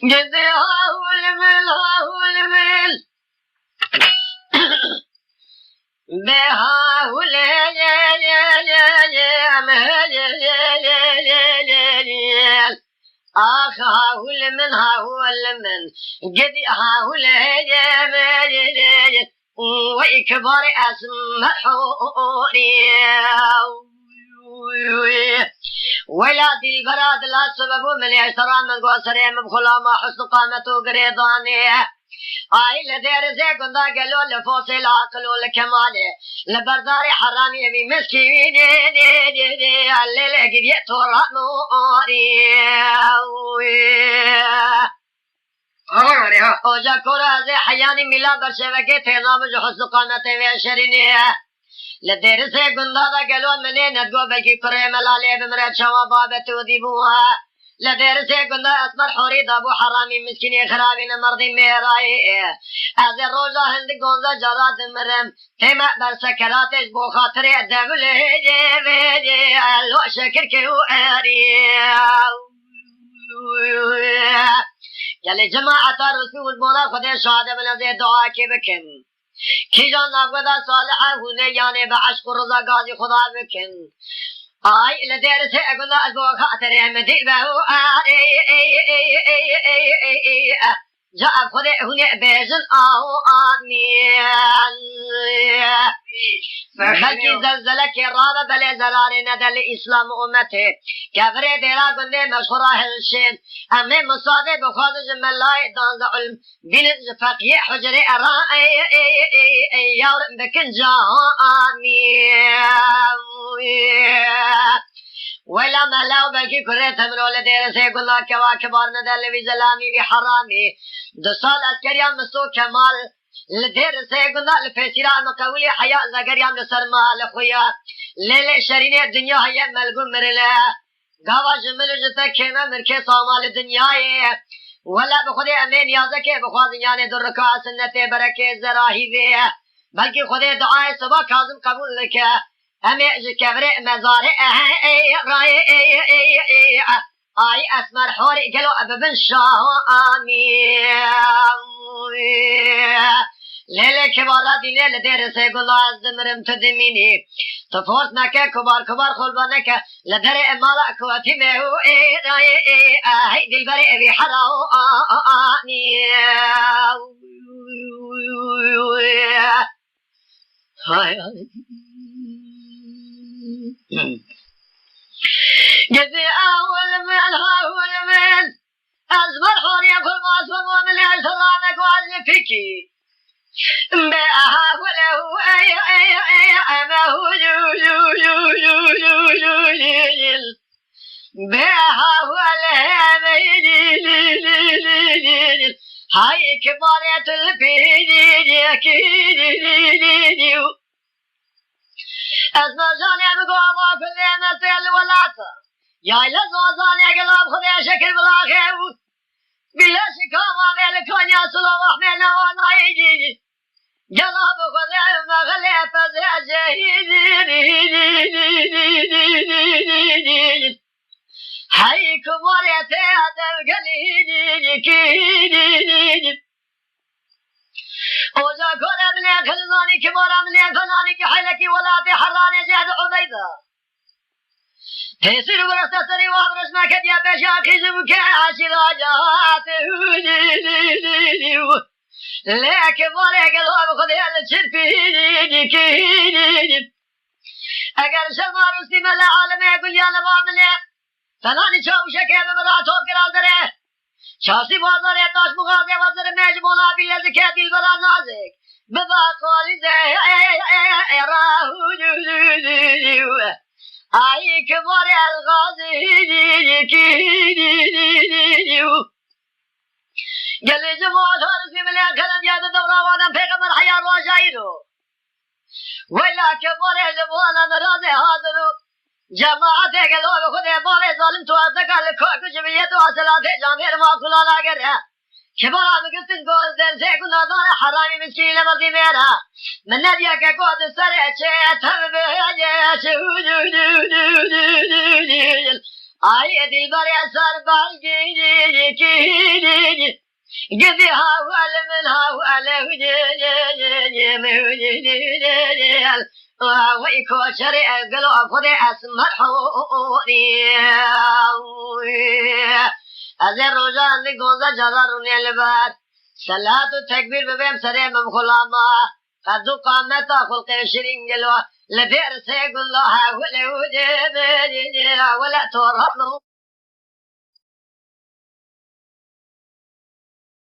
قدي هاول من بهاول هاول من قدي هاول ويكبر أسمحوني ولادي البراد لا سبب من احترام من قوسري مبخلا ما حسن قامته قريضاني آئل دير زي قندا قلو لفوصل عقلو لكمالي لبرداري حرامي بي مسكيني الليل قريت ورموني اوجا كورا زي حياني ملا برشبكي تنام جو حسن قامته وشريني لدير سے گندا دا گلو منے ندگو بلکی کرے ملالے بمرے چوا بابت ودیبوها لدير سے گندا اسمر حوری دابو حرامی مسکینی خرابی نمردی میرائی از روزا ہند گونزا جراد مرم تیمہ بر سکراتش بو خاطر دولے جے لو شکر کیو ایری یلی جماعت رسول مولا خود شهاده بلنده دعا کی بکن کی جان ناگودا صالحہ ہونے یعنی بعشق رضا غازی خدا بکن آئی لدیر سے اگلا ازو خاطر احمدی بہو جا خود ہونے بیزن آو آمین بلکی زلزلہ کی رابع بلے زرار ندل اسلام امتے کفر دیرا گندے مشہورہ ہلشین امی مصادے بخواد جملائی دانز علم بلد فقیه حجر ارائی یورم بکن جا آمین ولا ملاو بلکی کرے تمرو لدیر سے گلا کوا کبار ندل وی زلامی وی حرامی 2 سال اسکریان مستو کمال لدير سيقنا الفسيرة مقاولي حياء زقريا مصر مال خويا ليلة شرينة الدنيا هيا ملقوم مرلا قاوا جمل جتا كيما مركي صامال الدنيا ولا بخدي امين يازك بخواز يعني دركا سنة بركة زراهي ذي بلكي خدي دعاء صبا كاظم قبول لك امي جكبر مزار اي اسمر حوري قالوا ابن شامي لیلے کبارا دینے لدیر سے گلاز دمرم تدمینی تفوت نکے کبار خلبا نکے لدر امالا کوتی میں ہو اے دل بر ابی حراو آنی جزي أول من أزمر حوري أقول ما أسمر ومن أسرانك وعزي فيكي بأها وله أما هو بأها وله هاي كبارة البيدي أسمر جاني أبقى ما في المسيل والعصر يا إلا زوزاني أقلاب خذي شكل بلاخي بلا شكاوة غير يا سلام أحمينا ونعيدي جلاب خذي مغلي فزع جهيدي هاي كبارتي هدف قليدي اوجا كون ابني خلاني كبار ابني خلاني كحلكي ولا بحراني جهد عبيدة تيسير برسة سري وابرس ما كد يا بشاكي زبك عشراجات لك باري قلوب خذي الشرفي اگر شما رسي ملا عالم يقول يا لبامني فلاني شوشك يا ببراتو قرال دره شاسي بازار يتاش مغازي وزر مجمونا بيلزك دل بلا نازك ببا قولي زي راهو اي كبار الغازي قال لي جماعة هارسي من الكلام يا دورا وانا بيغمر حياة وشايدو ولا كبار جماعة مرازي هادرو جماعت قالوا بخدي بابي ظالم تو اتقال كوكو جميعتو اصلات جامير ما كلا لاغر ہے كبار مقصد گوز دل سے گنا دار حرامي مسكين مرضي میرا من نبيا کے گود سر چه تم بهجه آي دلبر أسر بالجيجي قذي هاول من هاول ويكو شريع قلو أفضي أسمحوني أزر رجان لقوزة جذرني البات صلاة التكبير ببيم سريم مخلاما قدو قامتا خلق شرين قلو لدير سيقول الله ولا ولا تورط